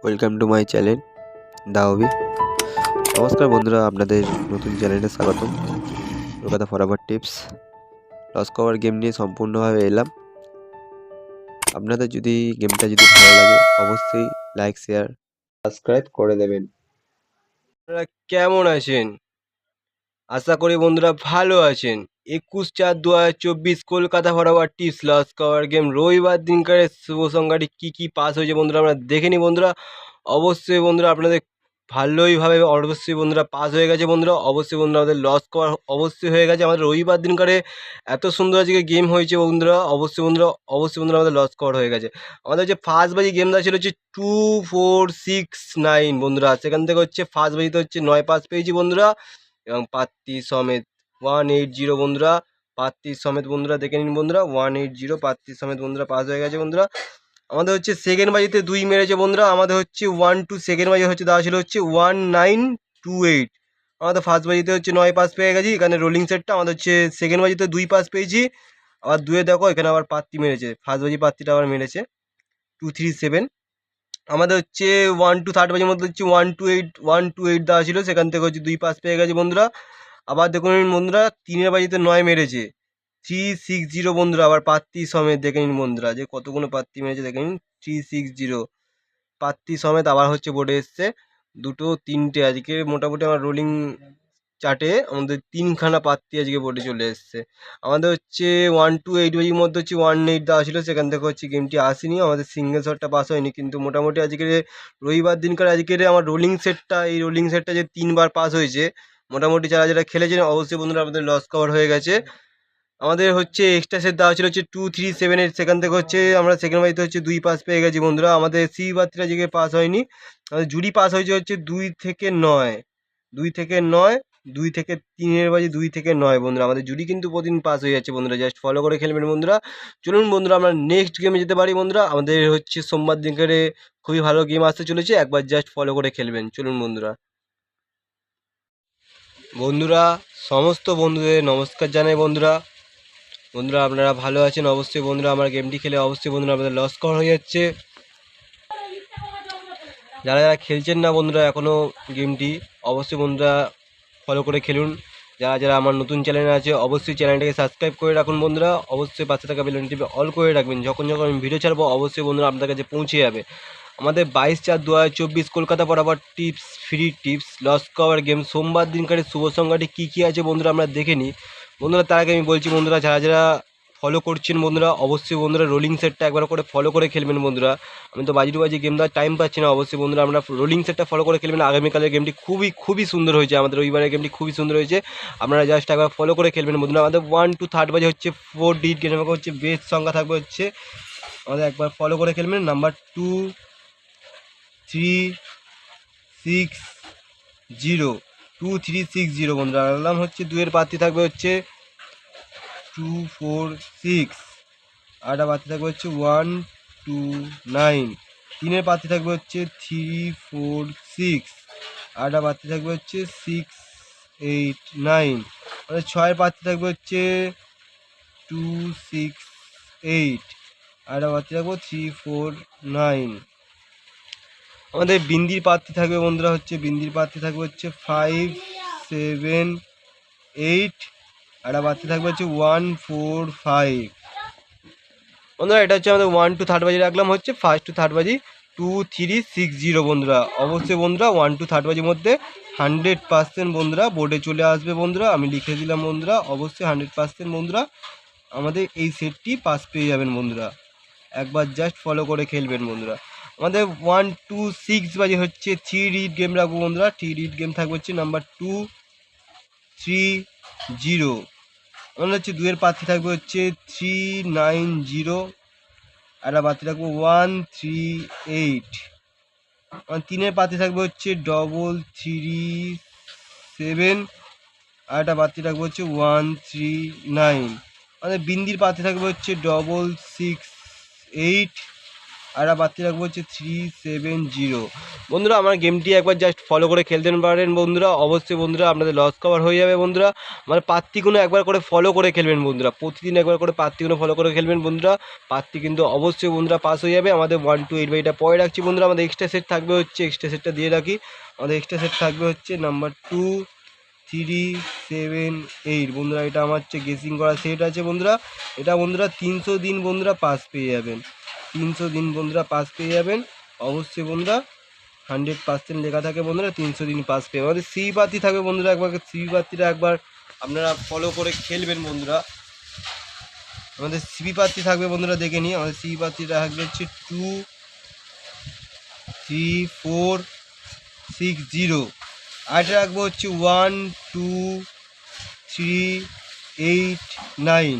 Welcome to my channel the hobby. নমস্কার বন্ধুরা, আপনাদের নতুন চ্যানেলে স্বাগতম। Kolkata forward tips loss cover game নিয়ে সম্পূর্ণভাবে এলাম। আপনাদের যদি গেমটা ভালো লাগে অবশ্যই লাইক শেয়ার সাবস্ক্রাইব করে দেবেন। আপনারা কেমন আছেন? আশা করি বন্ধুরা ভালো আছেন। 21/4/2024 Kolkata forward tips loss cover game রবিবার দিনকার শুভ সংখ্যাটি কী পাস হয়েছে বন্ধুরা আমরা দেখে নিই বন্ধুরা। অবশ্যই বন্ধুরা আপনাদের ভালোইভাবে অবশ্যই বন্ধুরা পাস হয়ে গেছে বন্ধুরা। অবশ্যই বন্ধুরা আমাদের লস কভার অবশ্যই হয়ে গেছে। আমাদের রবিবার দিনকারে এত সুন্দর আজকে গেম হয়েছে বন্ধুরা। অবশ্যই বন্ধুরা আমাদের লস কভার হয়ে গেছে। আমাদের যে ফার্স্ট বাজি গেমটা ছিল হচ্ছে 2469 বন্ধুরা। সেখান থেকে হচ্ছে ফার্স্ট বাজিতে হচ্ছে 9 পাস পেয়েছি বন্ধুরা, এবং প্রার্থী সমেত 180 বন্ধুরা। প্রার্থী সমেত বন্ধুরা দেখে নিন বন্ধুরা, 180 প্রার্থী সমেত বন্ধুরা পাস হয়ে গেছে বন্ধুরা। আমাদের হচ্ছে সেকেন্ড বাজিতে 2 মেরেছে বন্ধুরা। আমাদের হচ্ছে 1-2 সেকেন্ড বাজি হচ্ছে দেওয়া ছিল হচ্ছে 1928। আমাদের ফার্স্ট বাজিতে হচ্ছে 9 পাস পেয়ে গেছি। এখানে রোলিং সেটটা আমাদের হচ্ছে সেকেন্ড বাজিতে 2 পাস পেয়েছি। আবার 2-এ দেখো এখানে আবার প্রার্থী মেরেছে, ফার্স্ট বাজি প্রার্থীটা আবার মেরেছে 237। আমাদের হচ্ছে 1-2 থার্ড বাজির মধ্যে হচ্ছে 128 দেওয়া ছিল, সেখান থেকে হচ্ছে 2 পাস পেয়ে গেছে বন্ধুরা। আবার দেখুন বন্ধুরা 3-এর বাজিতে 9 মেরেছে 360 বন্ধুরা। আবার প্রার্থী সমেত দেখে নিন বন্ধুরা যে কতগুলো প্রার্থী মেরেছে দেখে নিন, 360 প্রার্থী সমেত আবার হচ্ছে বোর্ডে এসছে 2-3টে। আজকে মোটামুটি আমার রোলিং চার্টে আমাদের 3খানা প্রার্থী আজকে বোর্ডে চলে এসছে। আমাদের হচ্ছে 1-8 বাজির মধ্যে হচ্ছে 18 দেওয়া ছিল, সেখান থেকে হচ্ছে গেমটি আসেনি, আমাদের সিঙ্গেল শটটা পাস হয়নি। কিন্তু মোটামুটি আজকের রবিবার দিনকার আজকের আমার এই রোলিং সেটটা যে 3বার পাস হয়েছে, মোটামুটি যারা যারা খেলেছেন অবশ্যই বন্ধুরা আমাদের লস কভার হয়ে গেছে। আমাদের হচ্ছে এক্সট্রা সেট দেওয়া ছিল হচ্ছে 237-এর, সেখান থেকে হচ্ছে আমরা সেকেন্ড বাজিতে হচ্ছে 2 পাস পেয়ে গেছি বন্ধুরা। আমাদের সি প্রার্থীরা আজকে পাস হয়নি, আমাদের জুরি পাস হয়েছে হচ্ছে 2-9 2-9 2-3-এর বাজি 2-9 বন্ধুরা। আমাদের জুরি কিন্তু প্রতিদিন পাস হয়ে যাচ্ছে বন্ধুরা, জাস্ট ফলো করে খেলবেন বন্ধুরা। চলুন বন্ধুরা আমরা নেক্সট গেমে যেতে পারি বন্ধুরা। আমাদের হচ্ছে সোমবার দিনকারে খুবই ভালো গেম আসতে চলেছে, একবার জাস্ট ফলো করে খেলবেন। চলুন বন্ধুরা। বন্ধুরা সমস্ত বন্ধুদের নমস্কার জানাই বন্ধুরা। বন্ধুরা আপনারা ভালো আছেন অবশ্যই বন্ধুরা। আমার গেমটি খেলে অবশ্যই বন্ধুরা আমাদের লস কভার হয়ে যাচ্ছে। যারা যারা খেলছেন না বন্ধুরা এখনও গেমটি, অবশ্যই বন্ধুরা ফলো করে খেলুন। যারা যারা আমার নতুন চ্যানেল আছে অবশ্যই চ্যানেলটাকে সাবস্ক্রাইব করে রাখুন বন্ধুরা। অবশ্যই পাশে থাকা বেল নোটিফিকেশন অল করে রাখবেন, যখন যখন আমি ভিডিও ছাড়বো অবশ্যই বন্ধুরা আপনাদের কাছে পৌঁছে যাবে। আমাদের 22/4/2024 কলকাতা বরাবর tips free tips loss cover game সোমবার দিনকারে শুভ সংখ্যাটি কী আছে বন্ধুরা আমরা দেখে নিই বন্ধুরা। তার আগে আমি বলছি বন্ধুরা, যারা যারা ফলো করছেন বন্ধুরা অবশ্যই বন্ধুরা রোলিং সেটটা একবার করে ফলো করে খেলবেন বন্ধুরা। আমি তো বাজি গেম দেওয়ার টাইম পাচ্ছি না, অবশ্যই বন্ধুরা আমরা রোলিং সেটটা ফলো করে খেলবেন। আগামীকালের গেমটি খুবই সুন্দর হয়েছে, আমাদের রবিবারের গেমটি খুবই সুন্দর হয়েছে, আপনারা জাস্ট একবার ফলো করে খেলবেন বন্ধুরা। আমাদের 1-2 থার্ড বাজে হচ্ছে 4 ডিট গেম হচ্ছে বেস্ট সংখ্যা থাকবে হচ্ছে, আমাদের একবার ফলো করে খেলবেন। নাম্বার 2360 বন্ধুরা। আলাম হচ্ছে 2-এর প্রার্থী থাকবে হচ্ছে 246, আরেকটা প্রার্থী থাকবে হচ্ছে 129, 3-এর প্রার্থী থাকবে হচ্ছে 346, আরেকটা প্রার্থী থাকবে হচ্ছে 689, আমাদের 6-এর প্রার্থী থাকবে হচ্ছে 268, আরেকটা প্রার্থী থাকবে 349। আমাদের বিন্দির প্রার্থী থাকবে বন্ধুরা হচ্ছে 578, একটা প্রার্থী থাকবে হচ্ছে 145 বন্ধুরা। এটা হচ্ছে আমাদের 1-2 থার্ড বাজি রাখলাম হচ্ছে ফার্স্ট টু থার্ড বাজি 2360 বন্ধুরা। অবশ্যই বন্ধুরা 1-2 থার্ড বাজির মধ্যে 100% বন্ধুরা বোর্ডে চলে আসবে বন্ধুরা, আমি লিখে দিলাম বন্ধুরা। অবশ্যই 100% বন্ধুরা আমাদের এই সেটটি পাস পেয়ে যাবেন বন্ধুরা, একবার জাস্ট ফলো করে খেলবেন বন্ধুরা। আমাদের 1-2-6 বাজে হচ্ছে 3 রিড গেম রাখবো বন্ধুরা। 3 রিড গেম থাকবে হচ্ছে নাম্বার 230, আমাদের হচ্ছে 2-এর প্রার্থী থাকবে হচ্ছে 390, একটা প্রার্থী থাকবে 138, 3-এর প্রার্থী থাকবে হচ্ছে 337, আর একটা প্রার্থী থাকবে হচ্ছে 139, আমাদের বিন্দির প্রার্থী থাকবে হচ্ছে 668, আর একটা প্রার্থী রাখবো হচ্ছে 370। বন্ধুরা আমার গেমটি একবার জাস্ট ফলো করে খেলতে পারেন বন্ধুরা, অবশ্যই বন্ধুরা আপনাদের লস কভার হয়ে যাবে বন্ধুরা। মানে প্রার্থীগুলো একবার করে ফলো করে খেলবেন বন্ধুরা, প্রতিদিন একবার করে প্রার্থীগুলো ফলো করে খেলবেন বন্ধুরা। প্রার্থী কিন্তু অবশ্যই বন্ধুরা পাস হয়ে যাবে। আমাদের 1 to 8 এটা পরে রাখছি বন্ধুরা। আমাদের এক্সট্রা সেট থাকবে হচ্ছে, এক্সট্রা সেটটা দিয়ে রাখি। আমাদের এক্সট্রা সেট থাকবে হচ্ছে নাম্বার 2, 3, 7, 8 বন্ধুরা। এটা আমার হচ্ছে গেসিং করা সেট আছে বন্ধুরা। এটা বন্ধুরা 300 দিন বন্ধুরা পাস পেয়ে যাবেন, 300 দিন বন্ধুরা পাস পেয়ে যাবেন অবশ্যই বন্ধুরা। 100% লেখা থাকে বন্ধুরা, 300 দিন পাস পেয়ে আমাদের সি প্রার্থী থাকবে বন্ধুরা। একবার সি প্রার্থীরা একবার আপনারা ফলো করে খেলবেন বন্ধুরা। আমাদের সিবি প্রার্থী থাকবে বন্ধুরা, দেখে নিই। আমাদের সিবি প্রার্থীটা থাকবে হচ্ছে 2, 3, 4, 6, 0। আর এটা রাখবো হচ্ছে 1, 2, 3, 8, 9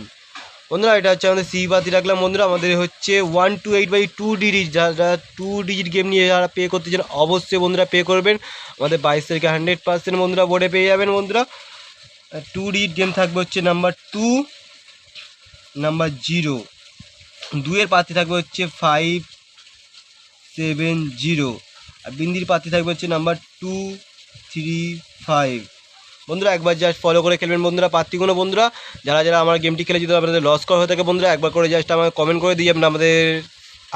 বন্ধুরা। এটা হচ্ছে আমাদের সি প্রার্থী রাখলাম বন্ধুরা। আমাদের হচ্ছে 1 to 8/2 ডিজিট, যারা 2 ডিজিট গেম নিয়ে যারা পে করতে চান অবশ্যই বন্ধুরা পে করবেন। আমাদের 22 তারিখে 100% বন্ধুরা বোর্ডে পেয়ে যাবেন বন্ধুরা। 2 ডিজিট গেম থাকবে হচ্ছে নাম্বার 2, নাম্বার 0। 2 এর প্রার্থী থাকবে হচ্ছে 5, 7, 0। আর বিন্দির প্রার্থী থাকবে হচ্ছে নাম্বার 2, 3, 5 বন্ধুরা। একবার জাস্ট ফলো করে খেলবেন বন্ধুরা প্রার্থীগুলো বন্ধুরা। যারা যারা আমার গেমটি খেলে যদি আপনাদের লস করা হয়ে থাকে বন্ধুরা, একবার করে জাস্ট আমাকে কমেন্ট করে দিয়ে যাবেন আমাদের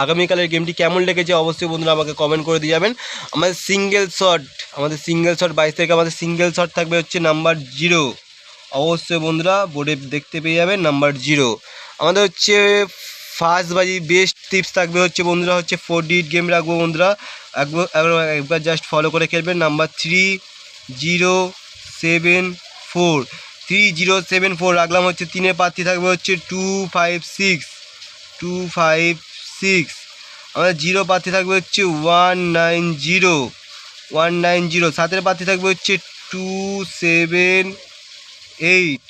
আগামীকালের গেমটি কেমন লেগেছে অবশ্যই বন্ধুরা আমাকে কমেন্ট করে দিয়ে যাবেন। আমাদের সিঙ্গেল শট 22 তারিখে আমাদের সিঙ্গেল শট থাকবে হচ্ছে নাম্বার 0 অবশ্যই বন্ধুরা বোর্ডে দেখতে পেয়ে যাবেন নাম্বার 0। আমাদের হচ্ছে ফার্স্ট বাজি বেস্ট টিপস থাকবে হচ্ছে বন্ধুরা হচ্ছে 4 ডিজিট গেম রাখবো বন্ধুরা। একবার জাস্ট ফলো করে খেলবেন নাম্বার 3074 3074 রাখলাম হচ্ছে। 3 প্রার্থী থাকবে হচ্ছে 256 256। আমাদের 0 প্রার্থী থাকবে হচ্ছে 190 190। 7 প্রার্থী থাকবে হচ্ছে 278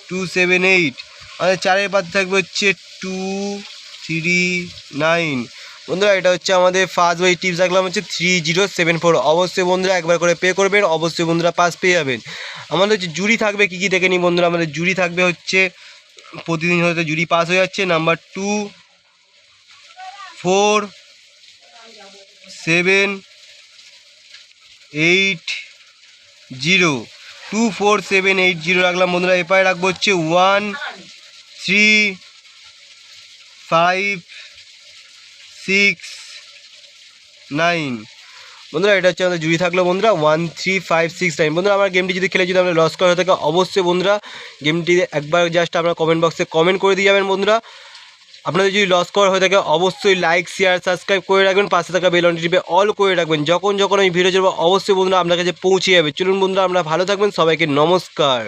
278। আমাদের 4 প্রার্থী থাকবে হচ্ছে 239 বন্ধুরা। এটা হচ্ছে আমাদের ফার্স্ট বাই টিপস রাখলাম হচ্ছে 3074। অবশ্যই বন্ধুরা একবার করে পে করবেন, অবশ্যই বন্ধুরা পাস পেয়ে যাবেন। আমাদের হচ্ছে জুরি থাকবে কী কী দেখে নিই বন্ধুরা। আমাদের জুরি থাকবে হচ্ছে প্রতিদিন হয়তো জুরি পাস হয়ে যাচ্ছে নাম্বার 2, 4, 7, 8, 0 2, 4, 7, 8, 0 রাখলাম বন্ধুরা। এপারে রাখবো হচ্ছে 1, 3, 5, 6, 9 বন্ধুরা। এটা হচ্ছে আমাদের জুড়ি থাকলো বন্ধুরা 1, 3, 5, 6, 9 বন্ধুরা। আমার গেমটি যদি খেলে যদি আমরা লস করা হয়ে থাকে অবশ্যই বন্ধুরা গেমটি একবার জাস্ট আপনারা কমেন্ট বক্সে কমেন্ট করে দিয়ে যাবেন বন্ধুরা। আপনাদের যদি লস করা হয়ে থাকে অবশ্যই লাইক শেয়ার সাবস্ক্রাইব করে রাখবেন, পাশে থাকা বেল আইকনটি টিপে অল করে রাখবেন। যখন যখন আমি ভিডিও ছাড়বো অবশ্যই বন্ধুরা আপনার কাছে পৌঁছে যাবে। চলুন বন্ধুরা আমরা ভালো থাকবেন, সবাইকে নমস্কার।